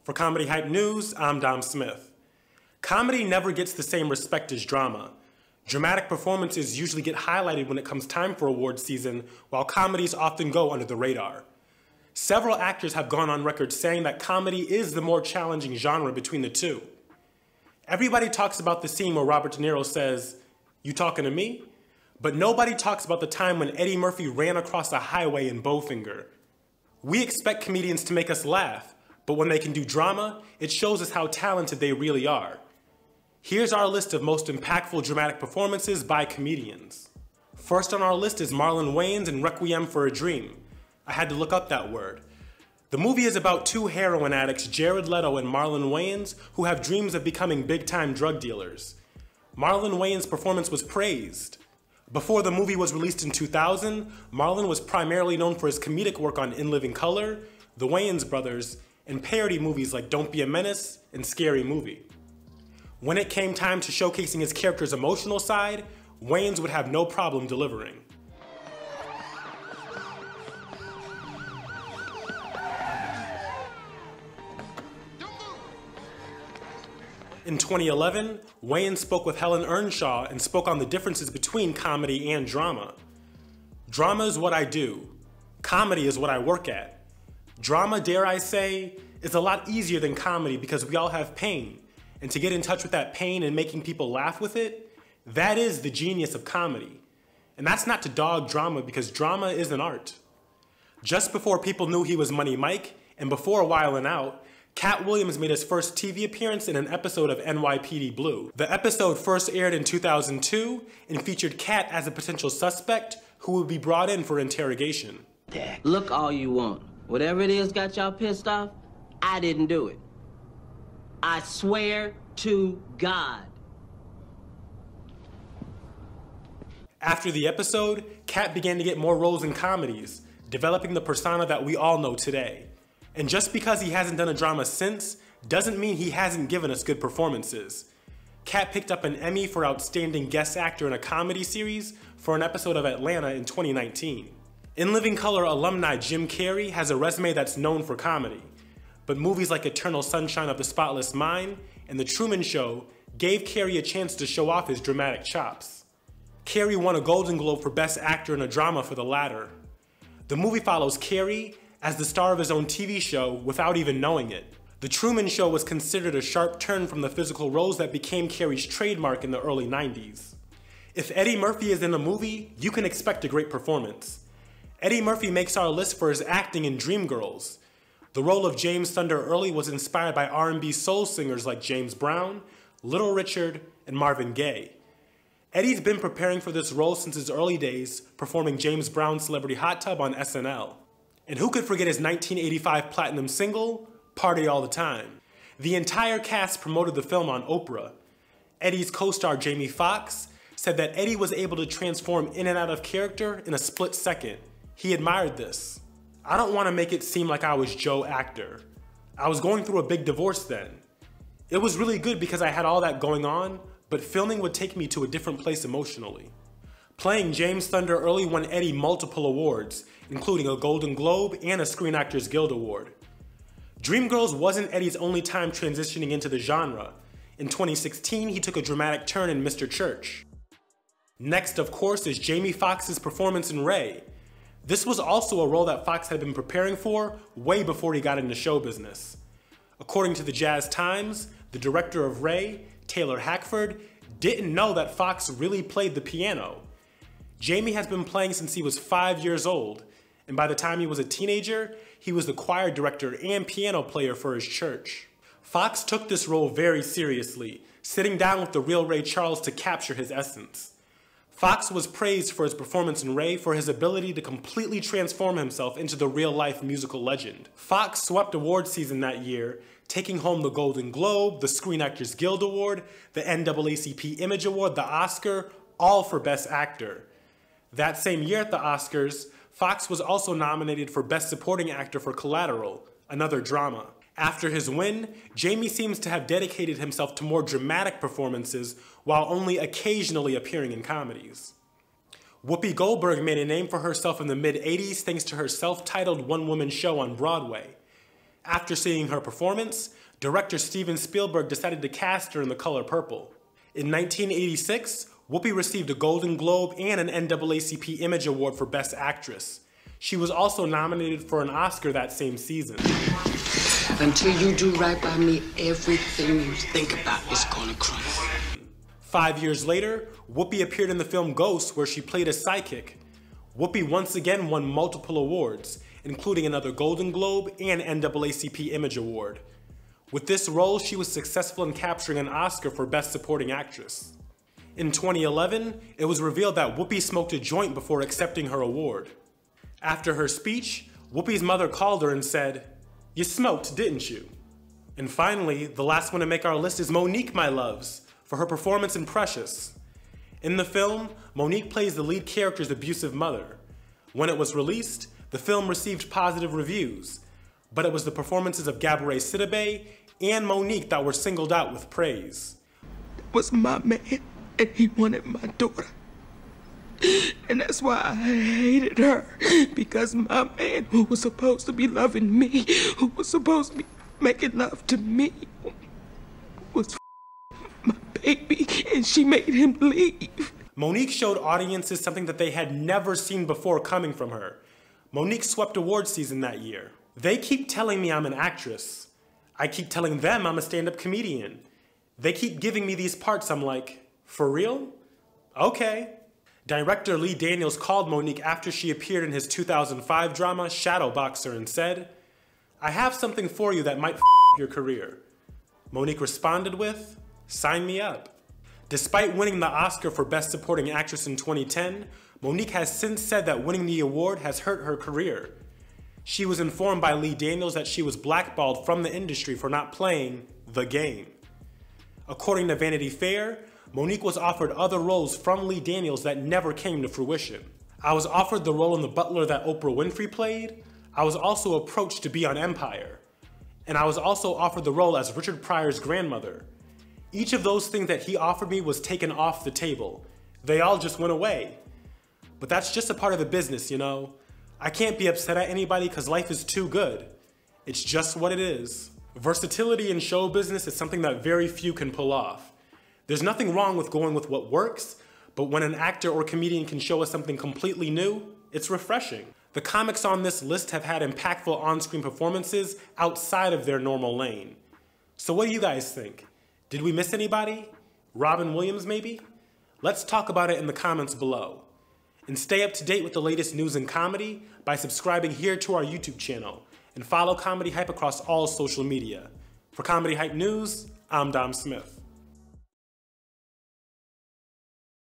For Comedy Hype News, I'm Dom Smith. Comedy never gets the same respect as drama. Dramatic performances usually get highlighted when it comes time for awards season, while comedies often go under the radar. Several actors have gone on record saying that comedy is the more challenging genre between the two. Everybody talks about the scene where Robert De Niro says, "You talking to me?" But nobody talks about the time when Eddie Murphy ran across a highway in Bowfinger. We expect comedians to make us laugh, but when they can do drama, it shows us how talented they really are. Here's our list of most impactful dramatic performances by comedians. First on our list is Marlon Wayans in Requiem for a Dream. I had to look up that word. The movie is about two heroin addicts, Jared Leto and Marlon Wayans, who have dreams of becoming big-time drug dealers. Marlon Wayans' performance was praised. Before the movie was released in 2000, Marlon was primarily known for his comedic work on In Living Color, The Wayans Brothers, and parody movies like Don't Be a Menace and Scary Movie. When it came time to showcasing his character's emotional side, Wayans would have no problem delivering. In 2011, Wayans spoke with Helen Earnshaw and spoke on the differences between comedy and drama. Drama is what I do. Comedy is what I work at. Drama, dare I say, is a lot easier than comedy because we all have pain. And to get in touch with that pain and making people laugh with it, that is the genius of comedy. And that's not to dog drama because drama is an art. Just before people knew he was Money Mike, and before Wildin' Out, Cat Williams made his first TV appearance in an episode of NYPD Blue. The episode first aired in 2002 and featured Cat as a potential suspect who would be brought in for interrogation. Look all you want. Whatever it is got y'all pissed off, I didn't do it. I swear to God. After the episode, Cat began to get more roles in comedies, developing the persona that we all know today. And just because he hasn't done a drama since, doesn't mean he hasn't given us good performances. Cat picked up an Emmy for Outstanding Guest Actor in a Comedy Series for an episode of Atlanta in 2019. In Living Color alumni Jim Carrey has a resume that's known for comedy, but movies like Eternal Sunshine of the Spotless Mind and The Truman Show gave Carrey a chance to show off his dramatic chops. Carrey won a Golden Globe for Best Actor in a Drama for the latter. The movie follows Carrey as the star of his own TV show without even knowing it. The Truman Show was considered a sharp turn from the physical roles that became Carrey's trademark in the early 90s. If Eddie Murphy is in a movie, you can expect a great performance. Eddie Murphy makes our list for his acting in Dreamgirls. The role of James Thunder Early was inspired by R&B soul singers like James Brown, Little Richard, and Marvin Gaye. Eddie's been preparing for this role since his early days, performing James Brown's Celebrity Hot Tub on SNL. And who could forget his 1985 platinum single, Party All the Time? The entire cast promoted the film on Oprah. Eddie's co-star Jamie Foxx said that Eddie was able to transform in and out of character in a split second. He admired this. I don't want to make it seem like I was Joe Actor. I was going through a big divorce then. It was really good because I had all that going on, but filming would take me to a different place emotionally. Playing James Thunder Early won Eddie multiple awards, including a Golden Globe and a Screen Actors Guild Award. Dreamgirls wasn't Eddie's only time transitioning into the genre. In 2016, he took a dramatic turn in Mr. Church. Next, of course, is Jamie Foxx's performance in Ray. This was also a role that Foxx had been preparing for way before he got into show business. According to the Jazz Times, the director of Ray, Taylor Hackford, didn't know that Foxx really played the piano. Jamie has been playing since he was 5 years old, and by the time he was a teenager, he was the choir director and piano player for his church. Foxx took this role very seriously, sitting down with the real Ray Charles to capture his essence. Foxx was praised for his performance in Ray for his ability to completely transform himself into the real-life musical legend. Foxx swept awards season that year, taking home the Golden Globe, the Screen Actors Guild Award, the NAACP Image Award, the Oscar, all for Best Actor. That same year at the Oscars, Foxx was also nominated for Best Supporting Actor for Collateral, another drama. After his win, Jamie seems to have dedicated himself to more dramatic performances while only occasionally appearing in comedies. Whoopi Goldberg made a name for herself in the mid-'80s thanks to her self-titled one-woman show on Broadway. After seeing her performance, director Steven Spielberg decided to cast her in The Color Purple. In 1986, Whoopi received a Golden Globe and an NAACP Image Award for Best Actress. She was also nominated for an Oscar that same season. Until you do right by me, everything you think about is gonna crumble. 5 years later, Whoopi appeared in the film Ghost, where she played a psychic. Whoopi once again won multiple awards, including another Golden Globe and NAACP Image Award. With this role, she was successful in capturing an Oscar for Best Supporting Actress. In 2011, it was revealed that Whoopi smoked a joint before accepting her award. After her speech, Whoopi's mother called her and said, "You smoked, didn't you?" And finally, the last one to make our list is Monique, my loves, for her performance in Precious. In the film, Monique plays the lead character's abusive mother. When it was released, the film received positive reviews, but it was the performances of Gabourey Sidibe and Monique that were singled out with praise. That was my man, and he wanted my daughter. And that's why I hated her, because my man, who was supposed to be loving me, who was supposed to be making love to me, was my baby, and she made him leave. Monique showed audiences something that they had never seen before coming from her. Monique swept award season that year. They keep telling me I'm an actress. I keep telling them I'm a stand-up comedian. They keep giving me these parts. I'm like, for real? Okay. Director Lee Daniels called Monique after she appeared in his 2005 drama Shadow Boxer and said, "I have something for you that might your career." Monique responded with, "Sign me up." Despite winning the Oscar for Best Supporting Actress in 2010, Monique has since said that winning the award has hurt her career. She was informed by Lee Daniels that she was blackballed from the industry for not playing the game. According to Vanity Fair, Monique was offered other roles from Lee Daniels that never came to fruition. "I was offered the role in The Butler that Oprah Winfrey played. I was also approached to be on Empire. And I was also offered the role as Richard Pryor's grandmother. Each of those things that he offered me was taken off the table. They all just went away. But that's just a part of the business, you know? I can't be upset at anybody because life is too good. It's just what it is." Versatility in show business is something that very few can pull off. There's nothing wrong with going with what works, but when an actor or comedian can show us something completely new, it's refreshing. The comics on this list have had impactful on-screen performances outside of their normal lane. So what do you guys think? Did we miss anybody? Robin Williams, maybe? Let's talk about it in the comments below. And stay up to date with the latest news in comedy by subscribing here to our YouTube channel and follow Comedy Hype across all social media. For Comedy Hype News, I'm Dom Smith.